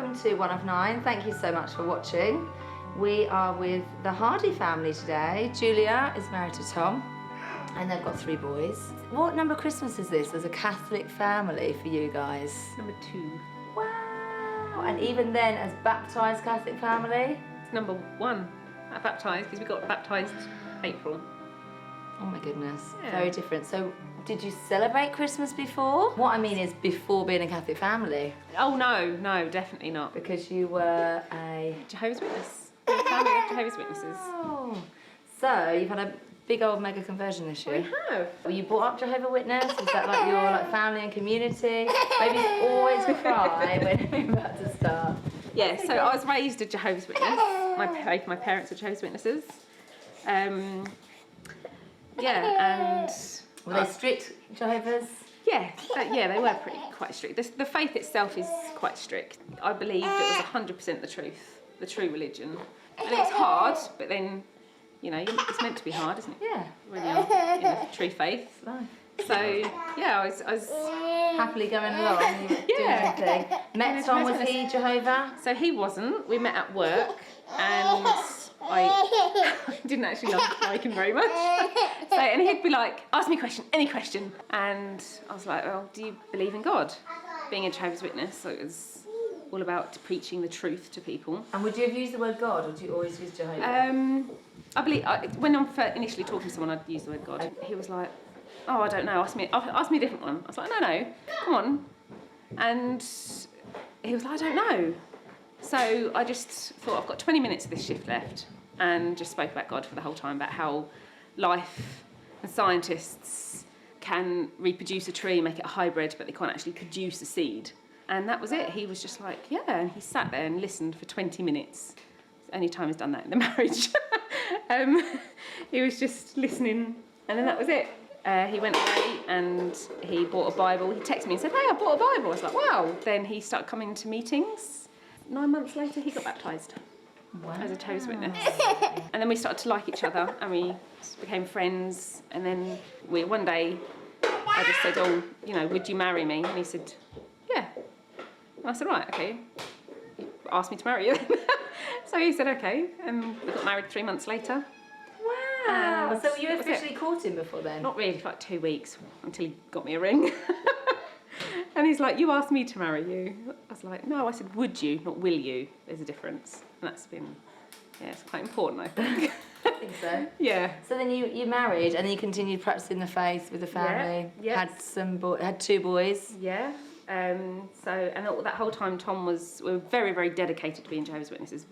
welcome to One of Nine. Thank you so much for watching. We are with the Hardy family today. Julia is married to Tom and they've got 3 boys. What number Christmas is this as a Catholic family for you guys? Number 2. Wow! And even then, as baptised Catholic family? It's number 1 at baptised, because we got baptised April. Oh my goodness, Yeah. Very different. So, did you celebrate Christmas before? What I mean is before being a Catholic family. Oh no, definitely not. Because you were a... Jehovah's Witness. Family of Jehovah's Witnesses. Oh. So, you've had a big old mega conversion this year. We have. Were you brought up Jehovah's Witness? Is that like your family and community? Babies always cry when we're about to start. Yeah, so I was raised a Jehovah's Witness. My parents are Jehovah's Witnesses. Yeah, and... Were they strict Jehovah's? Yeah, they were quite strict. The faith itself is quite strict. I believed it was 100% the truth, the true religion. And it's hard, but then, you know, it's meant to be hard, isn't it? Yeah. When you're true faith. Nice. So, yeah, I was happily going along and doing Yeah. everything. Met Tom, was he Jehovah? So he wasn't. We met at work and I didn't actually like him very much. So, and he'd be like, ask me a question, any question. And I was like, well, do you believe in God? Being a Jehovah's Witness, so it was all about preaching the truth to people. And would you have used the word God or do you always use Jehovah? I believe, when I'm initially talking to someone, I'd use the word God. He was like, oh, I don't know, ask me a different one. I was like, no, come on. And he was like, I don't know. So I just thought, I've got 20 minutes of this shift left, and just spoke about God for the whole time, about how life and scientists can reproduce a tree, make it a hybrid, but they can't actually produce a seed. And that was it. He was just like, yeah, and he sat there and listened for 20 minutes. It's the only time he's done that in the marriage. He was just listening, and then that was it. He went away and he bought a Bible. He texted me and said, hey, I bought a Bible. I was like, wow. Then he started coming to meetings. 9 months later, he got baptised. Wow. As a Jehovah's Witness. And then we started to like each other and we became friends. And then one day, I just said, oh, you know, would you marry me? And he said, yeah. And I said, right, okay. You asked me to marry you. So he said, okay. And we got married 3 months later. Wow. So you officially caught him before then? Not really, for like 2 weeks, until he got me a ring. And he's like, you asked me to marry you. I was like, no, I said, would you, not will you. There's a difference. And that's been, yeah, it's quite important, I think. I think so. Yeah. So then you married and then you continued practicing the faith with the family. Yeah. Yes. Had 2 boys. Yeah. And that whole time we were very, very dedicated to being Jehovah's Witnesses,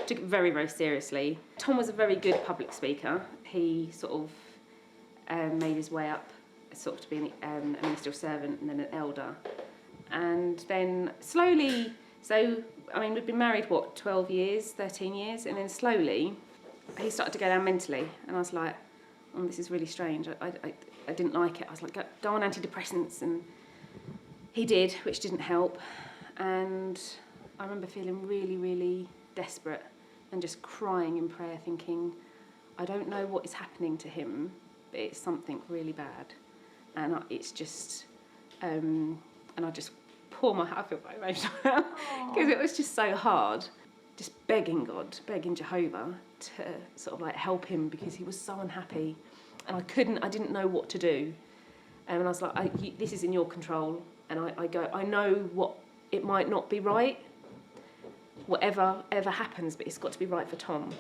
took it very, very seriously. Tom was a very good public speaker. He sort of made his way up sort of to being a ministerial servant and then an elder. And then slowly, we'd been married, 12 years, 13 years, and then slowly he started to go down mentally. And I was like, oh, this is really strange. I didn't like it. I was like, go on antidepressants, and he did, which didn't help. And I remember feeling really, really desperate and just crying in prayer, thinking, I don't know what is happening to him, but it's something really bad. And it's just, and I just I feel very emotional now, because it was just so hard, just begging God, begging Jehovah to sort of like help him, because he was so unhappy, and I didn't know what to do. And I was like, this is in your control. And I know what, it might not be right, whatever ever happens, but it's got to be right for Tom.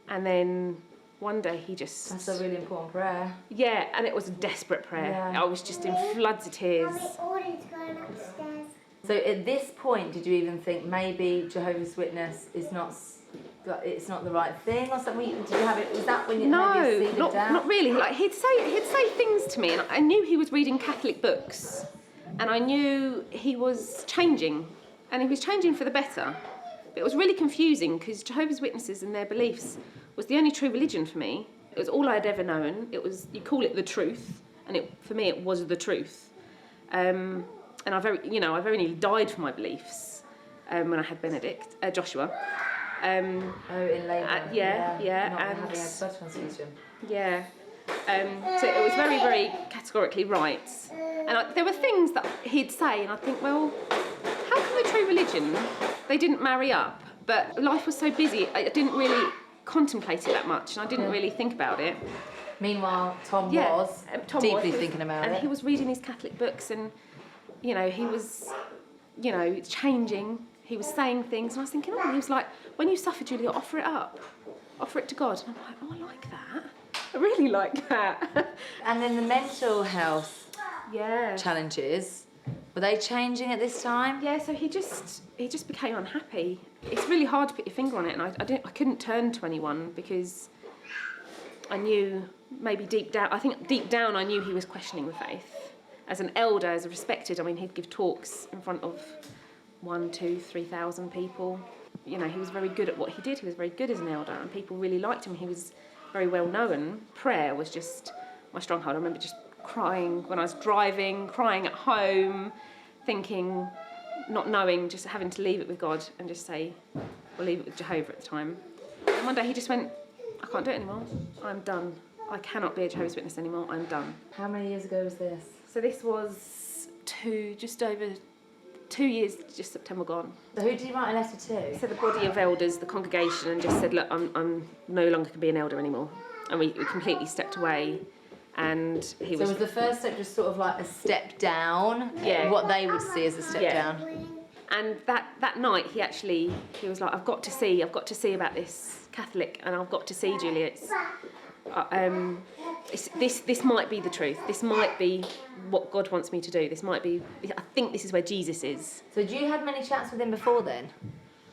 And then one day he just... That's a really important prayer. Yeah, and it was a desperate prayer. Yeah. I was just in floods of tears. Going upstairs. So at this point, did you even think maybe Jehovah's Witness is not... it's not the right thing or something? Did you have it? Was that when you maybe seeded down? Not really. Like he'd say things to me, and I knew he was reading Catholic books, and I knew he was changing, and he was changing for the better. But it was really confusing, because Jehovah's Witnesses and their beliefs was the only true religion for me. It was all I'd ever known. It was, you call it the truth, and for me it was the truth. And I very nearly died for my beliefs when I had Joshua. In labour. Yeah. Not having a blood transfusion. Yeah. So it was very, very categorically right. And there were things that he'd say, and I'd think, well, how can the true religion They didn't marry up, but life was so busy, I didn't really contemplate it that much, and I didn't really think about it. Meanwhile, Tom was deeply thinking about it. And he was reading these Catholic books, and, he was, changing. He was saying things, and I was thinking, he was like, when you suffer, Julia, offer it up. Offer it to God. And I'm like, I like that. I really like that. And then the mental health Yeah. challenges, were they changing at this time? Yeah, so he just became unhappy. It's really hard to put your finger on it, and I couldn't turn to anyone because I knew maybe deep down I knew he was questioning the faith. As an elder, as a respected, he'd give talks in front of 1,000, 2,000, 3,000 people. He was very good at what he did. He was very good as an elder, and people really liked him. He was very well known. Prayer was just my stronghold. I remember just crying when I was driving, crying at home, thinking, not knowing, just having to leave it with God and just say, or leave it with Jehovah at the time. And one day he just went, I can't do it anymore. I'm done. I cannot be a Jehovah's Witness anymore. I'm done. How many years ago was this? So this was just over 2 years, just September gone. So who did you write a letter to? So the body of elders, the congregation, and just said, look, I'm no longer can be an elder anymore. And we completely stepped away. And he was... So was the first step just sort of like a step down? Yeah. What they would see as a step down? And that night, he was like, I've got to see about this Catholic, and I've got to see, Julia. This might be the truth. This might be what God wants me to do. I think this is where Jesus is. So had you had many chats with him before then?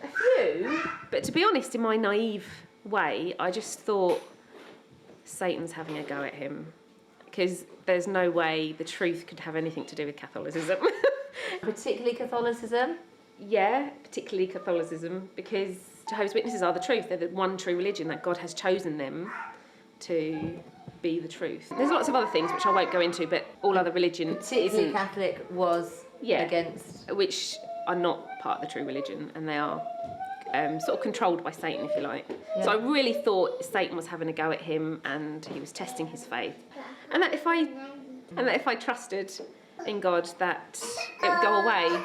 A few, but to be honest, in my naive way, I just thought Satan's having a go at him, because there's no way the truth could have anything to do with Catholicism. Particularly Catholicism? Yeah, particularly Catholicism, because Jehovah's Witnesses are the truth. They're the one true religion that God has chosen them to be the truth. There's lots of other things which I won't go into, but all other religion Particularly isn't. Catholic was against... Which are not part of the true religion, and they are sort of controlled by Satan, if you like. Yeah. So I really thought Satan was having a go at him, and he was testing his faith. And that if I trusted in God, that it would go away.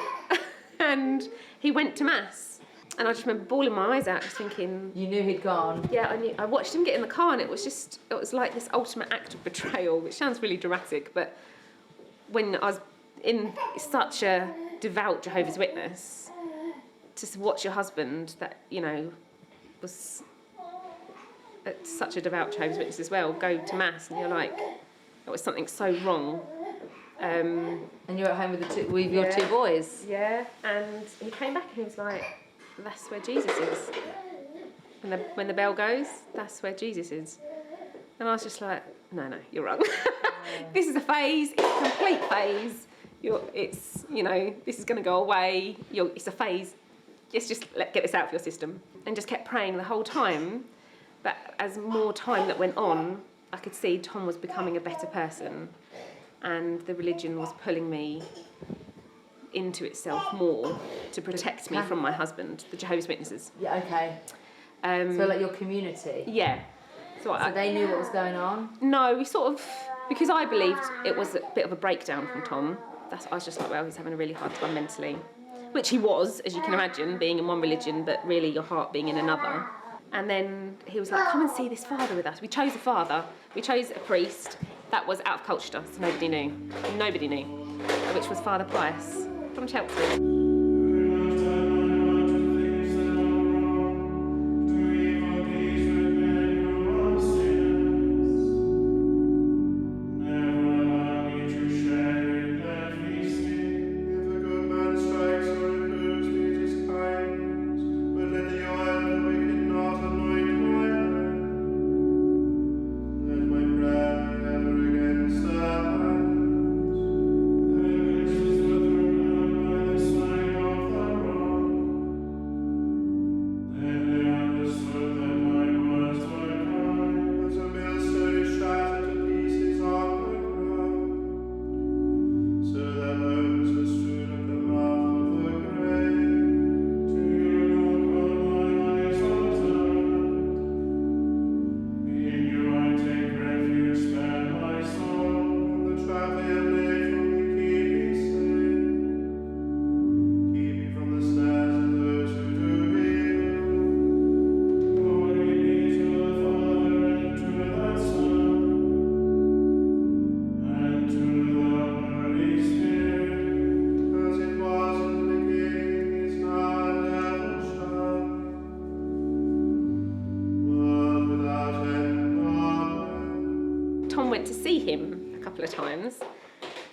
And he went to Mass, and I just remember bawling my eyes out, just thinking... You knew he'd gone? Yeah, I knew. I watched him get in the car, and it was like this ultimate act of betrayal, which sounds really dramatic, but when I was in such a devout Jehovah's Witness, to watch your husband that, was such a devout Jehovah's Witness as well, go to Mass, and you're like, there was something so wrong. And you're at home with your two boys? Yeah, and he came back and he was like, that's where Jesus is. When the bell goes, that's where Jesus is. And I was just like, no, you're wrong. This is a phase, it's a complete phase. This is going to go away. It's a phase. Let's just get this out of your system. And just kept praying the whole time. But as more time that went on, I could see Tom was becoming a better person, and the religion was pulling me into itself more to protect me from my husband, the Jehovah's Witnesses. Yeah, okay. So like your community? Yeah. So they knew what was going on? No, we sort of, because I believed it was a bit of a breakdown from Tom. I was just like, well, he's having a really hard time mentally. Which he was, as you can imagine, being in one religion, but really your heart being in another. And then he was like, come and see this father with us. We chose a father. We chose a priest. That was out of culture, so nobody knew. Nobody knew. Which was Father Price from Chelsea. him a couple of times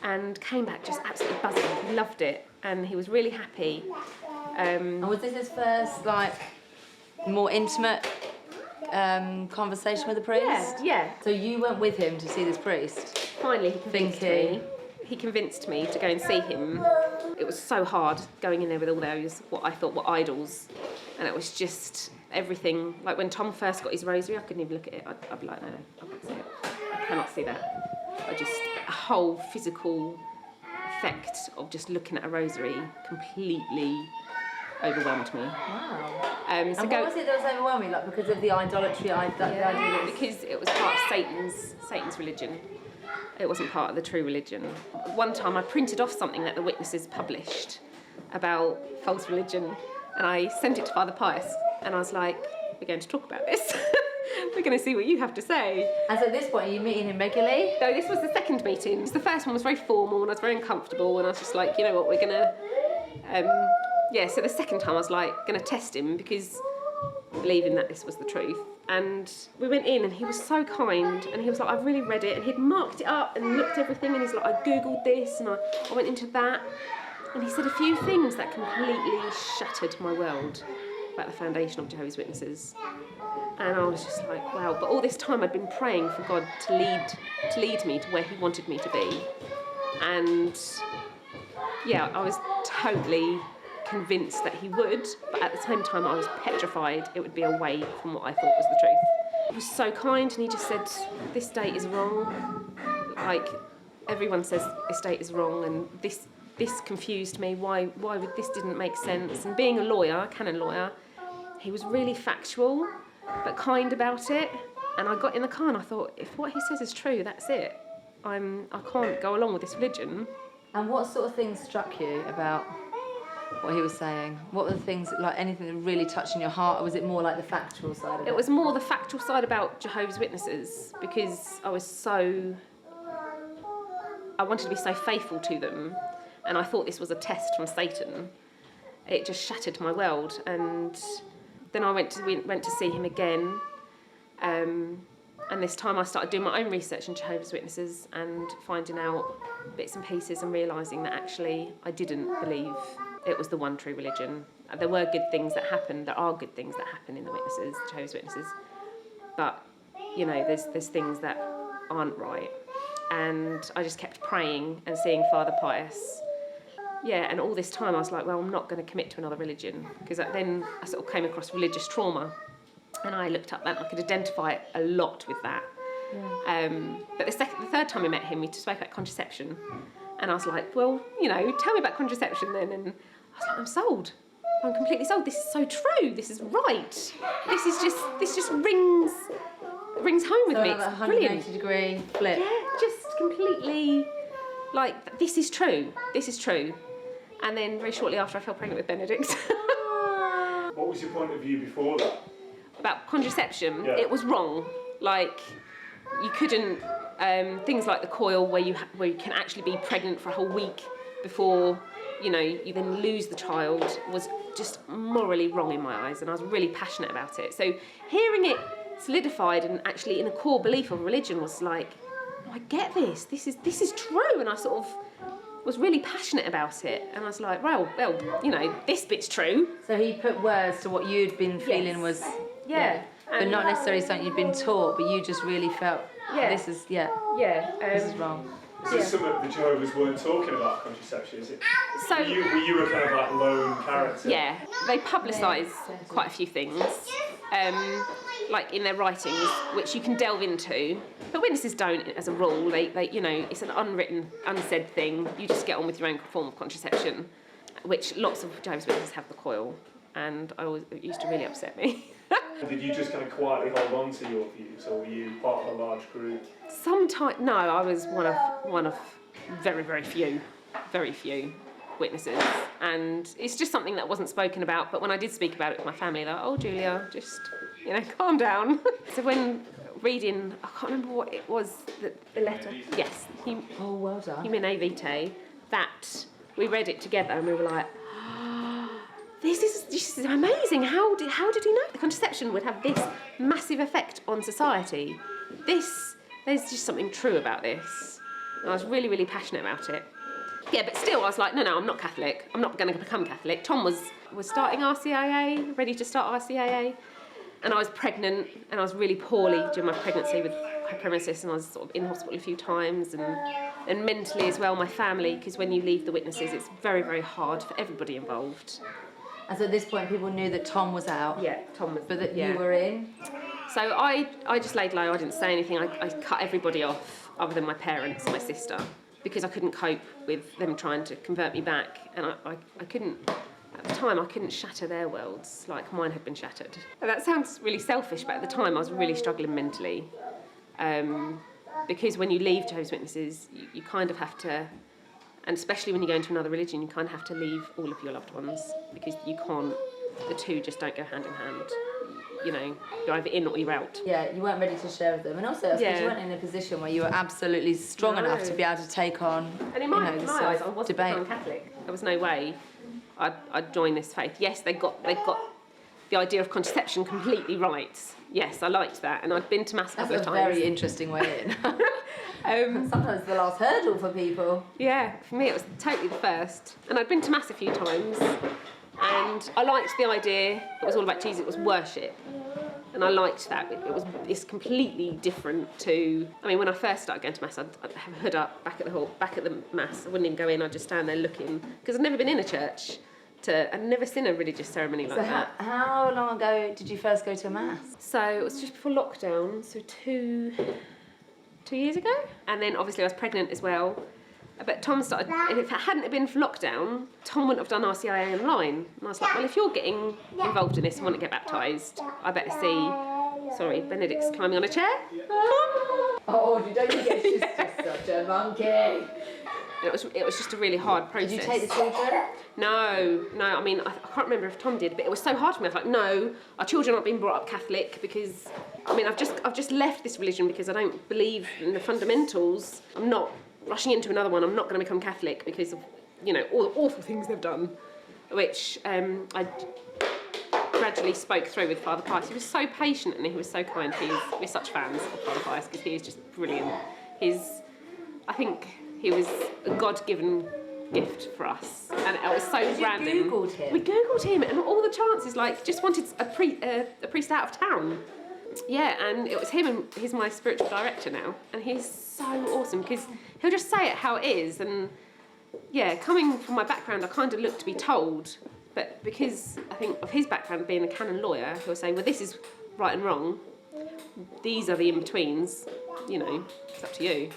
and came back just absolutely buzzing. He loved it and he was really happy. And was this his first, like, more intimate conversation with the priest? Yeah. So you went with him to see this priest? Finally, he convinced me to go and see him. It was so hard going in there with all those, what I thought were idols. And it was just everything. Like when Tom first got his rosary, I couldn't even look at it. I'd be like, no, I can't see it. I cannot see that. A whole physical effect of just looking at a rosary completely overwhelmed me. Wow. So and what was it that was overwhelming? Like because of the idolatry? Because it was part of Satan's religion. It wasn't part of the true religion. One time I printed off something that the witnesses published about false religion and I sent it to Father Pius and I was like, we're going to talk about this. We're going to see what you have to say. And so at this point, are you meeting him regularly? No, this was the second meeting. The first one was very formal and I was very uncomfortable and I was just like, you know what, we're going to... so the second time I was like, going to test him because believing that this was the truth. And we went in and he was so kind and he was like, I've really read it, and he'd marked it up and looked at everything and he's like, I googled this and I went into that, and he said a few things that completely shattered my world about the foundation of Jehovah's Witnesses. And I was just like, wow. But all this time I'd been praying for God to lead me to where he wanted me to be. And yeah, I was totally convinced that he would, but at the same time I was petrified it would be away from what I thought was the truth. He was so kind and he just said, this date is wrong. Like, everyone says this date is wrong and this confused me. Why would this didn't make sense? And being a lawyer, a canon lawyer, he was really factual but kind about it. And I got in the car and I thought, if what he says is true, that's it. I can't go along with this religion. And what sort of things struck you about what he was saying? What were the things, like anything that really touched in your heart, or was it more like the factual side of it? It was more the factual side about Jehovah's Witnesses, because I wanted to be so faithful to them, and I thought this was a test from Satan. It just shattered my world, and then we went to see him again, and this time I started doing my own research in Jehovah's Witnesses and finding out bits and pieces and realising that actually I didn't believe it was the one true religion. There were good things that happened. There are good things that happen in the Witnesses, Jehovah's Witnesses, but you know, there's things that aren't right. And I just kept praying and seeing Father Pius. Yeah, and all this time I was like, well, I'm not going to commit to another religion, because then I sort of came across religious trauma, and I looked up that and I could identify a lot with that. Yeah. But the third time I met him, we spoke about contraception, and I was like, well, you know, tell me about contraception then. And I was like, I'm sold. I'm completely sold. This is so true. This is right. This just rings home with me. It's 180 degree flip. Yeah, just completely like, this is true. This is true. And then very shortly after, I fell pregnant with Benedict. What was your point of view before that? About contraception, yeah. It was wrong. Like, you couldn't, things like the coil where you can actually be pregnant for a whole week before, you know, you then lose the child, was just morally wrong in my eyes, and I was really passionate about it. So hearing it solidified and actually in a core belief of religion was like, oh, I get this. This is true, and I sort of was really passionate about it, and I was like, well, you know, this bit's true. So he put words to what you'd been feeling was, but not necessarily something you'd been taught, but you just really felt, this is wrong. Is this something that the Jehovah's weren't talking about contraception? Is it? So were you a kind of like lone character? Yeah, they publicise quite a few things, like in their writings, which you can delve into. But witnesses don't, as a rule. They you know, it's an unwritten, unsaid thing. You just get on with your own form of contraception, which lots of Jehovah's Witnesses have the coil, and it used to really upset me. Did you just kind of quietly hold on to your views, or were you part of a large group? No, I was one of very, very few witnesses, and it's just something that wasn't spoken about. But when I did speak about it with my family, they're like, "Oh, Julia, just, you know, calm down." So when reading, I can't remember what it was, the letter. Yes, well done. Humanae Vitae. That we read it together, and we were like, This is amazing. How did he know the contraception would have this massive effect on society? This there's just something true about this. And I was really, really passionate about it. Yeah, but still, I was like, no, I'm not Catholic. I'm not going to become Catholic. Tom was starting RCIA, ready to start RCIA. And I was pregnant, and I was really poorly during my pregnancy with hyperemesis, and I was sort of in hospital a few times, and mentally as well, my family, because when you leave the witnesses, it's very, very hard for everybody involved. And so at this point, people knew that Tom was out. Yeah, Tom was. But that you were in. So I just laid low. I didn't say anything. I cut everybody off, other than my parents and my sister, because I couldn't cope with them trying to convert me back, and I couldn't. At the time, I couldn't shatter their worlds like mine had been shattered. And that sounds really selfish, but at the time, I was really struggling mentally, because when you leave Jehovah's Witnesses, you kind of have to. And especially when you go into another religion, you kind of have to leave all of your loved ones, because you can't, the two just don't go hand in hand. You know, you're either in or you're out. Yeah, you weren't ready to share with them. And also, I suppose you weren't in a position where you were absolutely strong enough to be able to take on, and in my eyes, I wasn't becoming Catholic. There was no way I'd join this faith. Yes, they got the idea of contraception completely right. Yes, I liked that. And I'd been to Mass a couple of times. That's a very interesting way in. Sometimes the last hurdle for people. Yeah, for me it was totally the first. And I'd been to Mass a few times, and I liked the idea. It was all about Jesus. It was worship, and I liked that. It's completely different to. I mean, when I first started going to Mass, I'd have a hood up back at the hall, back at the Mass. I wouldn't even go in. I'd just stand there looking, because I'd never been in a church. I'd never seen a religious ceremony like that. How long ago did you first go to a Mass? So it was just before lockdown, so two years ago. And then obviously I was pregnant as well. But Tom started, and if it hadn't been for lockdown, Tom wouldn't have done RCIA online. And I was like, well, if you're getting involved in this and want to get baptised, I better see. Sorry, Benedict's climbing on a chair. Oh, don't you get she's just such a monkey. It was just a really hard process. Did you take the children? No. I mean, I can't remember if Tom did, but it was so hard for me. I was like, no, our children aren't being brought up Catholic, because, I mean, I've just left this religion because I don't believe in the fundamentals. I'm not rushing into another one. I'm not going to become Catholic because of, you know, all the awful things they've done, which I gradually spoke through with Father Pius. He was so patient and he was so kind. We're such fans of Father Pius because he is just brilliant. I think he was a God-given gift for us, and it was so random. You Googled him? We Googled him, and all the chances, like, just wanted a priest out of town. Yeah, and it was him, and he's my spiritual director now, and he's so awesome because he'll just say it how it is. And yeah, coming from my background, I kind of look to be told, but because I think of his background being a canon lawyer, he'll say, well, this is right and wrong. These are the in-betweens. You know, it's up to you.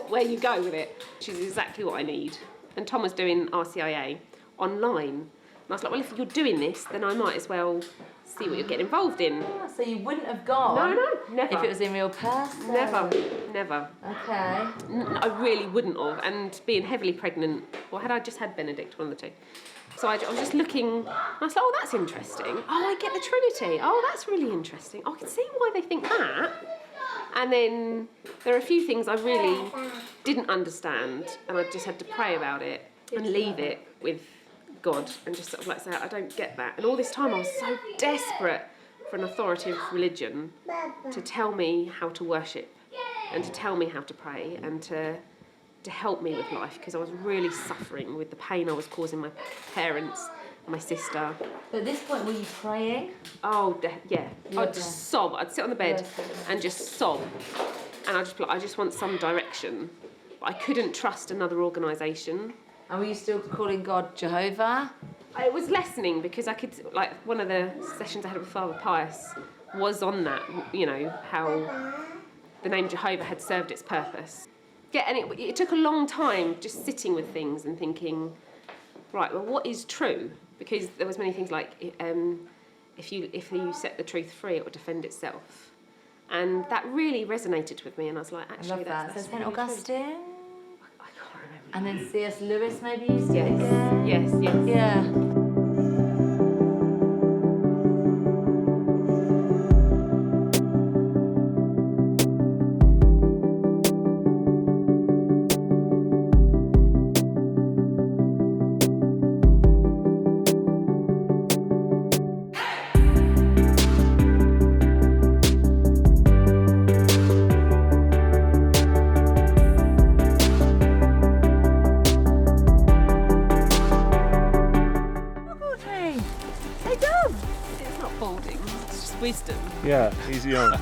Where you go with it, which is exactly what I need. And Tom was doing RCIA online. And I was like, well, if you're doing this, then I might as well see what you're getting involved in. So you wouldn't have gone? No, never. If it was in real person? Never. Okay. I really wouldn't have. And being heavily pregnant, or had I just had Benedict, one of the two. So I was just looking, and I was like, oh, that's interesting. Oh, I get the Trinity. Oh, that's really interesting. I can see why they think that. And then there are a few things I really didn't understand, and I just had to pray about it and leave it with God and just sort of like say, I don't get that. And all this time I was so desperate for an authoritative religion to tell me how to worship and to tell me how to pray and to help me with life, because I was really suffering with the pain I was causing my parents, my sister. But at this point, were you praying? Oh, yeah. I'd just sob. I'd sit on the bed and just sob. And I just want some direction. But I couldn't trust another organisation. And were you still calling God Jehovah? It was lessening, because I could, like, one of the sessions I had with Father Pius was on that, you know, how the name Jehovah had served its purpose. Yeah, and it took a long time just sitting with things and thinking, right, well, what is true? Because there was many things like, if you set the truth free, it will defend itself. And that really resonated with me, and I was like, actually, that's So St. really Augustine? I can't remember. And then C.S. Lewis maybe used it again? Yes. Yeah. It's just wisdom. Yeah, he's young.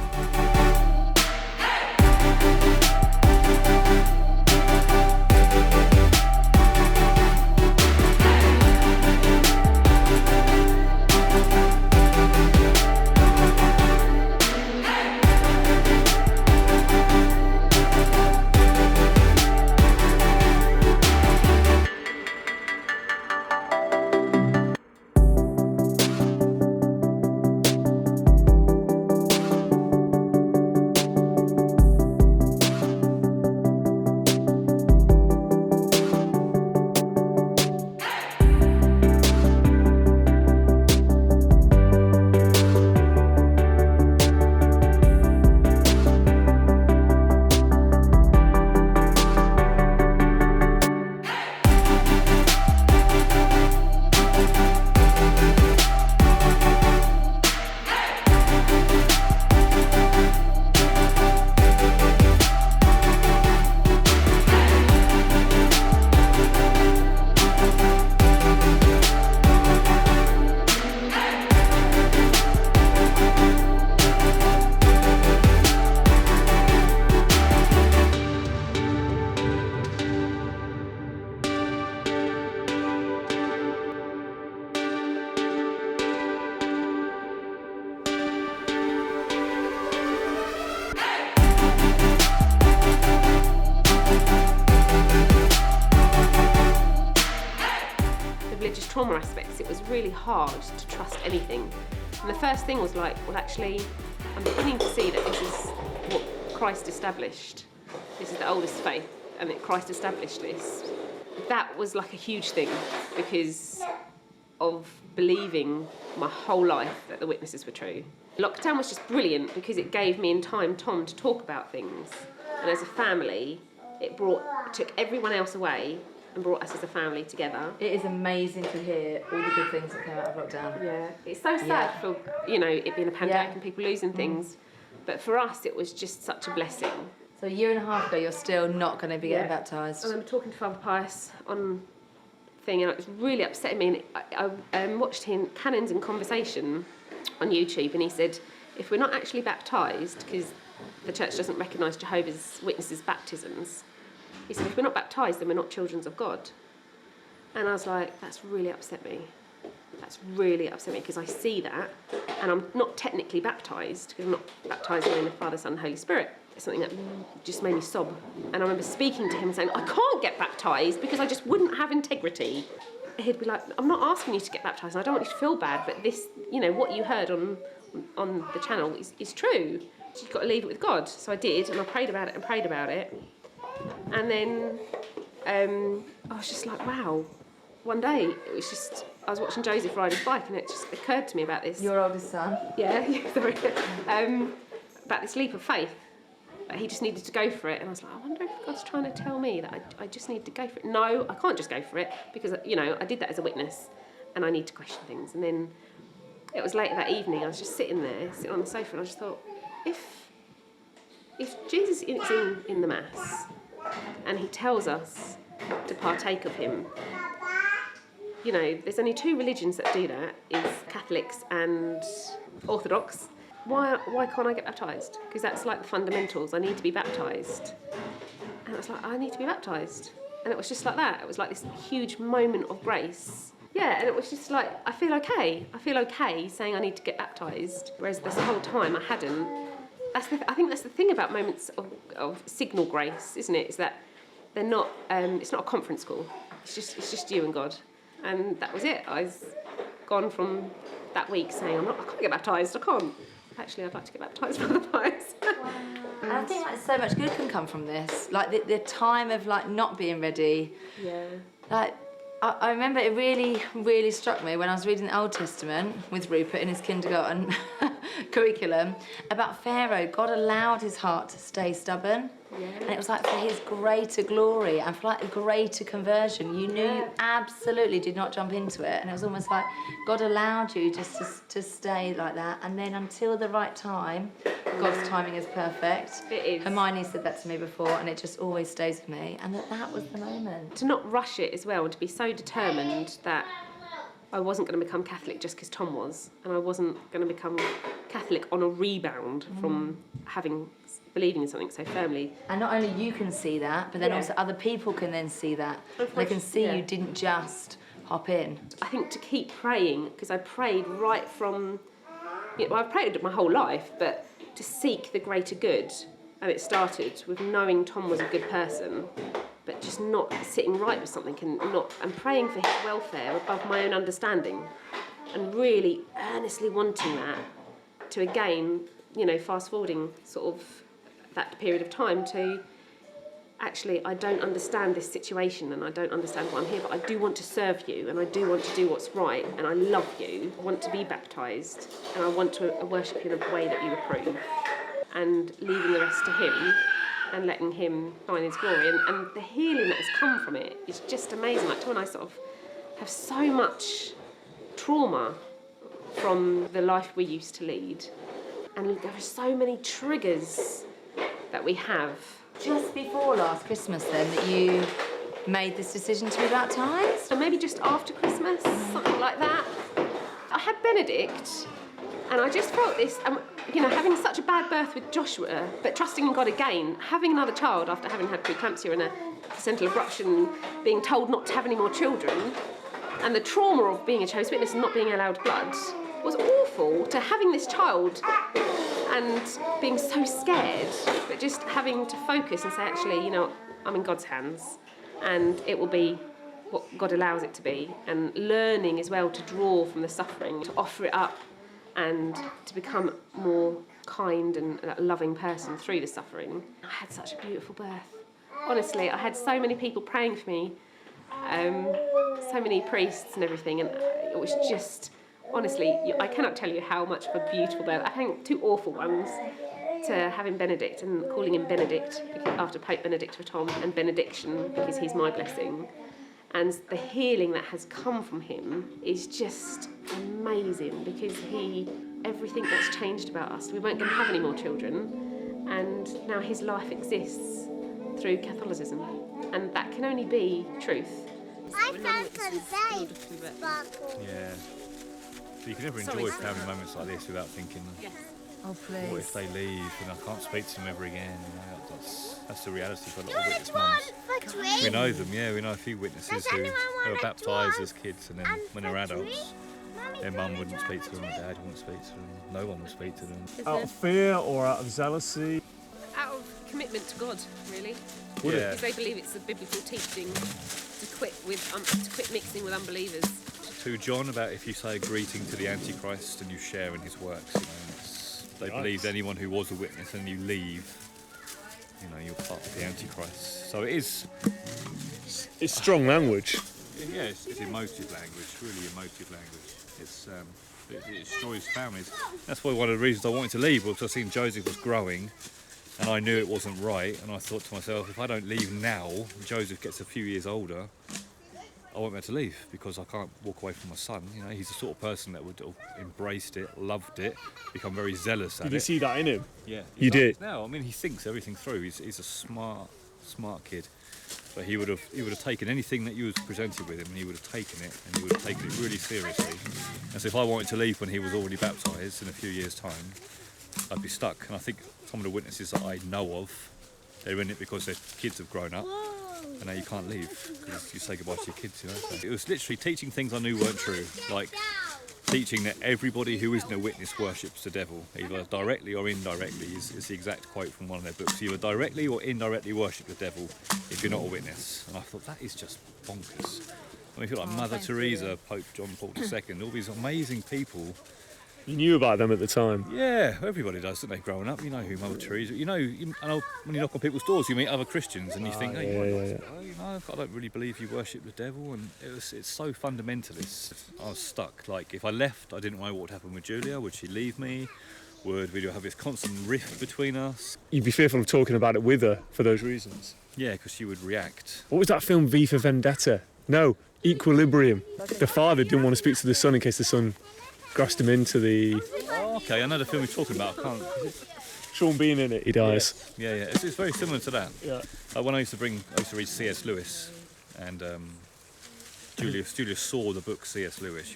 Trauma aspects, it was really hard to trust anything. And the first thing was like, well, actually, I'm beginning to see that this is what Christ established. This is the oldest faith, and that Christ established this. That was like a huge thing because of believing my whole life that the witnesses were true. Lockdown was just brilliant because it gave me in time Tom to talk about things. And as a family, it took everyone else away and brought us as a family together. It is amazing to hear all the good things that came out of lockdown. Yeah, it's so sad for, you know, it being a pandemic and people losing things. But for us, it was just such a blessing. So a year and a half ago, you're still not going to be getting baptised. I remember talking to Father Pius on thing, and it was really upsetting me. And I watched him, Canons in Conversation on YouTube, and he said, if we're not actually baptised, because the church doesn't recognise Jehovah's Witnesses' baptisms, he said, if we're not baptised, then we're not children of God. And I was like, that's really upset me. That's really upset me because I see that, and I'm not technically baptised, because I'm not baptised in the name of the Father, Son, and Holy Spirit. It's something that just made me sob. And I remember speaking to him and saying, I can't get baptised because I just wouldn't have integrity. He'd be like, I'm not asking you to get baptised, and I don't want you to feel bad, but this, you know, what you heard on the channel is true. You've got to leave it with God. So I did, and I prayed about it and prayed about it. And then I was just like, wow. One day, it was just, I was watching Joseph ride his bike, and it just occurred to me about this. Your oldest son? Yeah, sorry. About this leap of faith. That he just needed to go for it. And I was like, I wonder if God's trying to tell me that I just need to go for it. No, I can't just go for it, because, you know, I did that as a witness, and I need to question things. And then it was later that evening, I was just sitting on the sofa, and I just thought, if Jesus is in the Mass, and he tells us to partake of him, you know, there's only two religions that do that, is Catholics and Orthodox. Why can't I get baptised? Because that's like the fundamentals. I need to be baptised. And I was like, I need to be baptised. And it was just like that. It was like this huge moment of grace. Yeah, and it was just like, I feel okay. I feel okay saying I need to get baptised, whereas this whole time I hadn't. I think that's the thing about moments of signal grace, isn't it? Is that they're not. It's not a conference call. It's just you and God, and that was it. I was gone from that week saying I can't get baptised. I can't. Actually, I'd like to get baptised by the Pius. And I think like so much good can come from this. Like the time of like not being ready. Yeah. Like I remember it really, really struck me when I was reading the Old Testament with Rupert in his kindergarten curriculum about Pharaoh. God allowed his heart to stay stubborn. Yeah. And it was like for his greater glory and for like a greater conversion. You knew you absolutely did not jump into it. And it was almost like God allowed you just to stay like that. And then until the right time, God's timing is perfect. It is. Hermione said that to me before, and it just always stays with me. And that was the moment. To not rush it as well, and to be so determined that I wasn't going to become Catholic just because Tom was, and I wasn't going to become Catholic on a rebound from believing in something so firmly. And not only you can see that, but then also other people can then see that. They can see you didn't just hop in. I think to keep praying, because I prayed right from, I've prayed my whole life, but to seek the greater good. And it started with knowing Tom was a good person, but just not sitting right with something and praying for his welfare above my own understanding, and really earnestly wanting that to again, fast forwarding sort of that period of time to actually, I don't understand this situation and I don't understand why I'm here, but I do want to serve you and I do want to do what's right and I love you. I want to be baptised and I want to worship you in a way that you approve, and leaving the rest to him and letting him find his glory. And the healing that has come from it is just amazing. Like Tom and I sort of have so much trauma from the life we used to lead. And there are so many triggers that we have. Just before last Christmas then that you made this decision to be baptised? So maybe just after Christmas, something like that. I had Benedict and I just felt this, having such a bad birth with Joshua, but trusting in God again, having another child after having had preeclampsia and a placental abruption, being told not to have any more children, and the trauma of being a Jehovah's Witness and not being allowed blood was awful. To having this child and being so scared, but just having to focus and say, actually, I'm in God's hands and it will be what God allows it to be, and learning as well to draw from the suffering, to offer it up and to become more kind and a loving person through the suffering. I had such a beautiful birth. Honestly, I had so many people praying for me, so many priests and everything, and it was just, honestly, I cannot tell you how much of a beautiful birth. I think 2 awful ones, to having Benedict and calling him Benedict after Pope Benedict for Tom, and benediction because he's my blessing. And the healing that has come from him is just amazing, because everything that's changed about us, we weren't going to have any more children, and now his life exists through Catholicism, and that can only be truth. I found some very sparkle. Yeah. So you can never enjoy family moments like this without thinking, Oh, please. what if they leave and I can't speak to them ever again? That's the reality for a lot of witness mums. We know them, we know a few witnesses who were baptised as kids, and then when they're adults, their mum wouldn't speak to them, their dad wouldn't speak to them, no one would speak to them. Out of fear or out of zealousy? Out of commitment to God, really. Yeah. Because they believe it's the biblical teaching to quit mixing with unbelievers. To John, about if you say a greeting to the Antichrist and you share in his works, they believed anyone who was a witness and you leave, you're part of the Antichrist. So it is. It's strong language. Yeah, it's emotive language, really emotive language. It destroys families. That's why one of the reasons I wanted to leave was because I seen Joseph was growing, and I knew it wasn't right. And I thought to myself, if I don't leave now, Joseph gets a few years older, I won't be able to leave, because I can't walk away from my son. He's the sort of person that would have embraced it, loved it, become very zealous at it. Did you see that in him? Yeah. You did? Now, he thinks everything through. He's a smart kid. But he would have taken anything that you was presented with him, and he would have taken it, and he would have taken it really seriously. And so if I wanted to leave when he was already baptised in a few years' time, I'd be stuck. And I think some of the witnesses that I know of, they're in it because their kids have grown up. And now you can't leave because you say goodbye to your kids, So it was literally teaching things I knew weren't true, like teaching that everybody who isn't a witness worships the devil, either directly or indirectly, is the exact quote from one of their books. You either directly or indirectly worship the devil if you're not a witness. And I thought, that is just bonkers. If you're like Mother Teresa, Pope John Paul II, all these amazing people. You knew about them at the time? Yeah, everybody does, don't they, growing up? You know who Mother Teresa... when you knock on people's doors, you meet other Christians and you think, hey, I don't really believe you worship the devil, and it's so fundamentalist. I was stuck. Like, if I left, I didn't know what would happen with Julia. Would she leave me? Would we have this constant rift between us? You'd be fearful of talking about it with her for those reasons? Yeah, because she would react. What was that film, V for Vendetta? No, Equilibrium. The father didn't want to speak to the son in case the son grassed him into the... Oh, okay, I know the film you're talking about. I can't... Sean Bean in it, he dies. Yeah. It's very similar to that. Yeah. When I used to read C.S. Lewis, and Julia saw the book C.S. Lewis.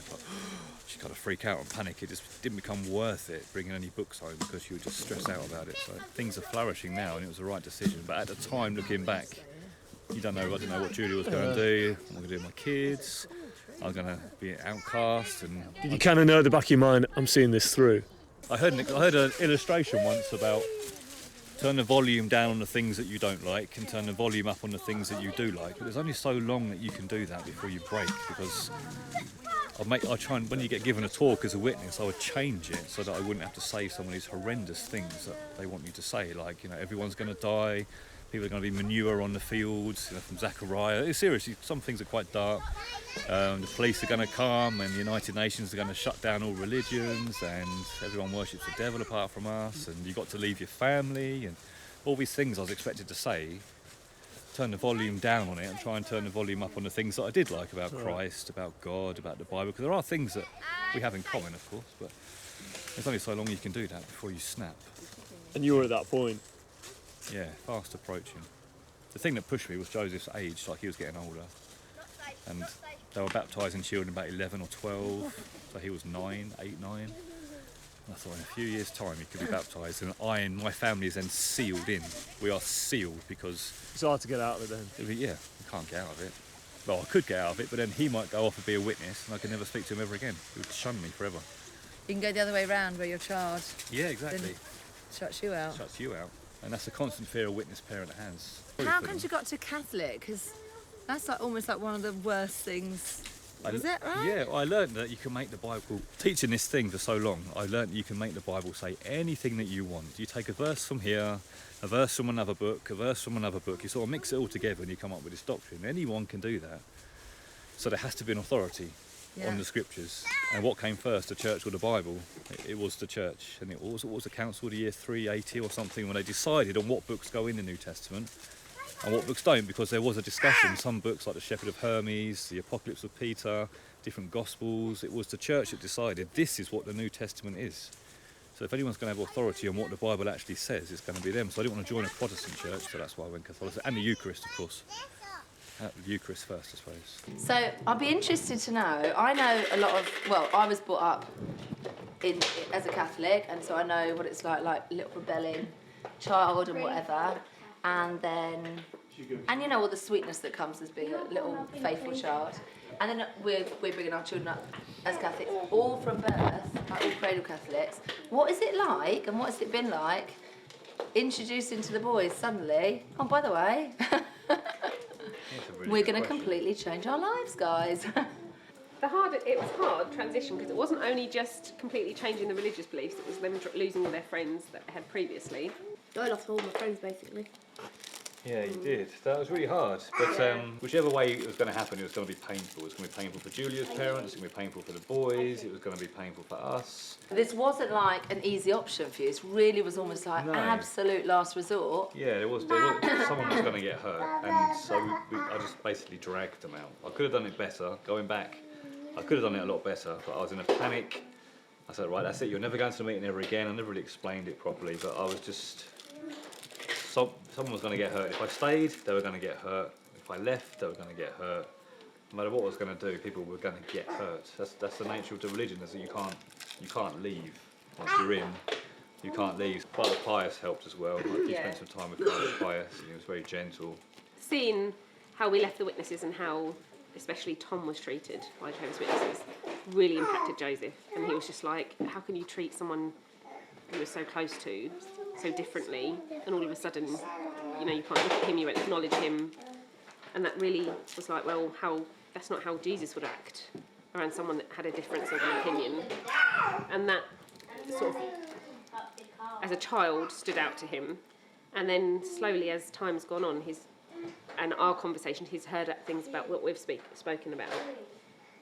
She kind of freak out and panic. It just didn't become worth it bringing any books home because she would just stress out about it. So things are flourishing now, and it was the right decision. But at the time, looking back, I didn't know what Julia was going to do. What am I going to do with my kids? I'm going to be an outcast. And Did you kind of know at the back of your mind, I'm seeing this through? I heard an illustration once about turn the volume down on the things that you don't like and turn the volume up on the things that you do like. But there's only so long that you can do that before you break, because I try and, when you get given a talk as a witness, I would change it so that I wouldn't have to say some of these horrendous things that they want you to say, like, everyone's going to die, people are going to be manure on the fields, from Zechariah. Seriously, some things are quite dark. The police are going to come, and the United Nations are going to shut down all religions, and everyone worships the devil apart from us, and you've got to leave your family, and all these things I was expected to say. Turn the volume down on it and try and turn the volume up on the things that I did like about Christ, about God, about the Bible, because there are things that we have in common, of course, but there's only so long you can do that before you snap. And you were at that point. Yeah, fast approaching. The thing that pushed me was Joseph's age, like he was getting older, and they were baptising children about 11 or 12, so he was 9, 8, 9. I thought in a few years' time he could be baptised, and I and my family is then sealed in. We are sealed because... It's hard to get out of it then. Yeah, you can't get out of it. Well, I could get out of it, but then he might go off and be a witness, and I could never speak to him ever again. He would shun me forever. You can go the other way round where you're charged. Yeah, exactly. Shuts you out. Shuts you out. And that's a constant fear a witness parent has. How come you got to Catholic? Because that's almost like one of the worst things. Is that right? Yeah, I learned that you can make the Bible, teaching this thing for so long, I learned that you can make the Bible say anything that you want. You take a verse from here, a verse from another book, a verse from another book, you sort of mix it all together and you come up with this doctrine. Anyone can do that. So there has to be an authority on the scriptures. And what came first, the church or the Bible? It was the church. And it was a council of the year 380 or something when they decided on what books go in the New Testament and what books don't, because there was a discussion. Some books like the Shepherd of Hermes, the Apocalypse of Peter, different Gospels, it was the church that decided this is what the New Testament is. So if anyone's going to have authority on what the Bible actually says, it's going to be them. So I didn't want to join a Protestant church, so that's why I went Catholicism. And the Eucharist, of course. The Eucharist first, I suppose. So I'd be interested to know, I know a lot of, well, I was brought up as a Catholic, and so I know what it's like little rebelling child and whatever, and then, and all the sweetness that comes as being a little faithful child. And then we're bringing our children up as Catholics, all from birth, like all cradle Catholics. What is it like, and what has it been like, introducing to the boys suddenly, oh, by the way, we're going to completely change our lives, guys. It was hard transition, because it wasn't only just completely changing the religious beliefs, it was them losing all their friends that they had previously. I lost all my friends basically. Yeah, you did. That was really hard. But whichever way it was going to happen, it was going to be painful. It was going to be painful for Julia's parents, it was going to be painful for the boys, it was going to be painful for us. This wasn't like an easy option for you. It really was almost like absolute last resort. Yeah, there was someone was going to get hurt, and so I just basically dragged them out. I could have done it better. Going back, I could have done it a lot better, but I was in a panic. I said, right, that's it. You're never going to the meeting ever again. I never really explained it properly, but I was just... Someone was going to get hurt. If I stayed, they were going to get hurt. If I left, they were going to get hurt. No matter what I was going to do, people were going to get hurt. That's the nature of the religion, is that you can't leave. Once you're in, you can't leave. Father Pius helped as well. He spent some time with Father Pius, and he was very gentle. Seeing how we left the witnesses and how especially Tom was treated by Jehovah's Witnesses really impacted Joseph. And he was just like, how can you treat someone you were so close to so differently, and all of a sudden, you can't look at him, you won't acknowledge him. And that really was like, well, that's not how Jesus would act around someone that had a difference of an opinion. And that sort of, as a child, stood out to him. And then slowly, as time's gone on, and our conversation, he's heard things about what we've spoken about.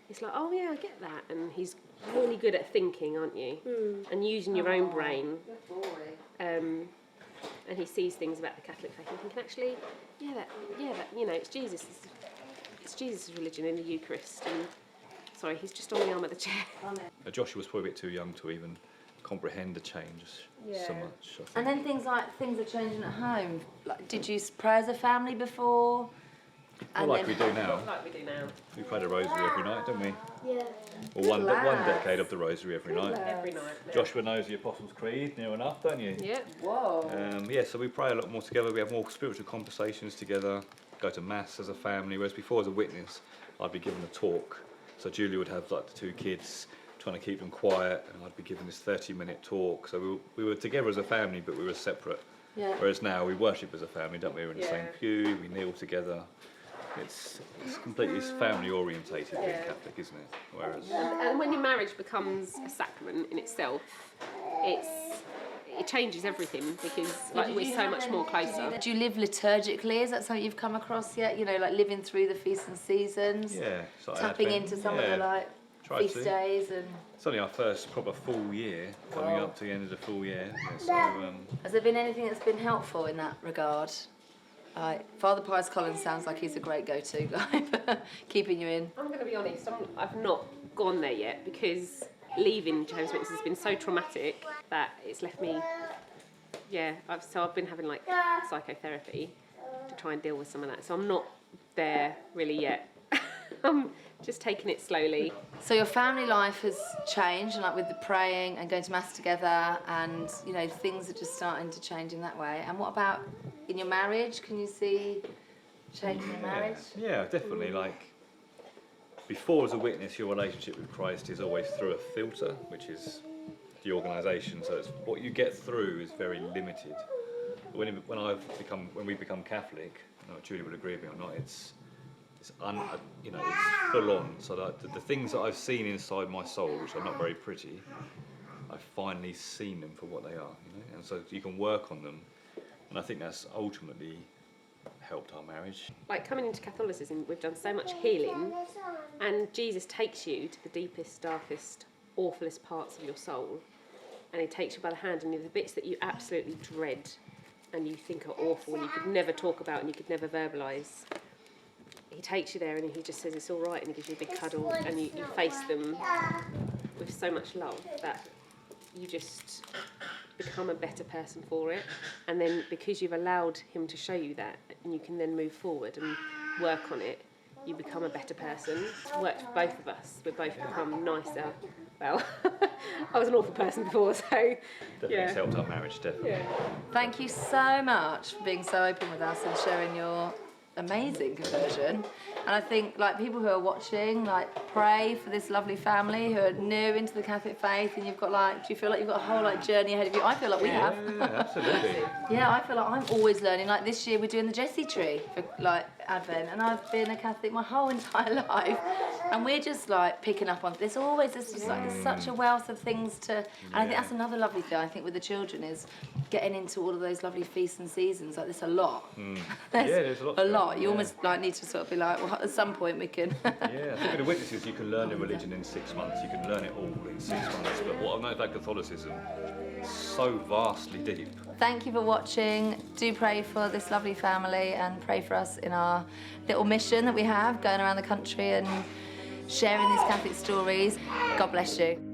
He's like, oh yeah, I get that. And he's really good at thinking, aren't you? And using your own brain. And he sees things about the Catholic faith and thinking, actually, it's Jesus' religion in the Eucharist. And sorry, he's just on the arm of the chair. Joshua was probably a bit too young to even comprehend the change so much. And then things are changing at home. Like, did you pray as a family before? And like then- we do now. Like we do now. We pray the rosary every night, don't we? Yeah. Or one lads. decade of the rosary every night. Every night. Yeah. Joshua knows the Apostles' Creed near enough, don't you? Yeah. Whoa. Yeah, so we pray a lot more together. We have more spiritual conversations together. Go to mass as a family. Whereas before, as a witness, I'd be given a talk. So Julia would have like the 2 kids, trying to keep them quiet, and I'd be given this 30-minute talk. So we were together as a family, but we were separate. Yeah. Whereas now we worship as a family, don't we? We're in the Yeah. same pew. We kneel together. It's completely family orientated being Yeah. Catholic, isn't it? Whereas And when your marriage becomes a sacrament in itself, it changes everything because like we're so much more closer. Do you live liturgically? Is that something you've come across yet? You know, like living through the feasts and seasons, yeah, so tapping Advent, into some of the like Try feast to. days, and It's only our first proper full year, coming Wow. up to the end of the full year. Yeah, so has there been anything that's been helpful in that regard? Father Pius Collins sounds like he's a great go-to guy for keeping you in. I'm going to be honest, I've not gone there yet because leaving Jehovah's Witnesses has been so traumatic that it's left me. Yeah, I've been having like psychotherapy to try and deal with some of that. So I'm not there really yet. I'm just taking it slowly. So your family life has changed, and like with the praying and going to mass together, and you know things are just starting to change in that way. And what about in your marriage? Can you see change in your marriage? yeah, definitely. Like before, as a witness, your relationship with Christ is always through a filter, which is the organisation. So it's, what you get through is very limited. When we become Catholic, I don't know if Julie would agree with me or not. It's full on. So that the things that I've seen inside my soul, which are not very pretty, I've finally seen them for what they are. You know, and so you can work on them, and I think that's ultimately helped our marriage. Like coming into Catholicism, we've done so much healing, and Jesus takes you to the deepest, darkest, awfulest parts of your soul, and he takes you by the hand, and the bits that you absolutely dread and you think are awful and you could never talk about and you could never verbalise. He takes you there and he just says it's all right, and he gives you a big cuddle, and you face them with so much love that you just become a better person for it. And then because you've allowed him to show you that, and you can then move forward and work on it, you become a better person. It's worked for both of us. We've both become nicer. Well, I was an awful person before, so Definitely yeah. it's helped our marriage, definitely. Yeah. Thank you so much for being so open with us and sharing your amazing conversion. And I think like people who are watching, like pray for this lovely family who are new into the Catholic faith, and you've got like, do you feel like you've got a whole like journey ahead of you? I feel like we have. Yeah, absolutely. Yeah, I feel like I'm always learning. Like this year we're doing the Jessie tree for like Advent, and I've been a Catholic my whole entire life, and we're just like picking up on. There's always just like there's such a wealth of things to, and I think that's another lovely thing. I think with the children is getting into all of those lovely feasts and seasons. Like there's a lot. There's a lot to it, lot. You yeah. almost like need to sort of be like, well, at some point we can. Yeah, I think with the witnesses you can learn the religion in 6 months. You can learn it all in 6 months. But what I've known about Catholicism is so vastly deep. Thank you for watching. Do pray for this lovely family and pray for us in our little mission that we have going around the country and sharing these Catholic stories. God bless you.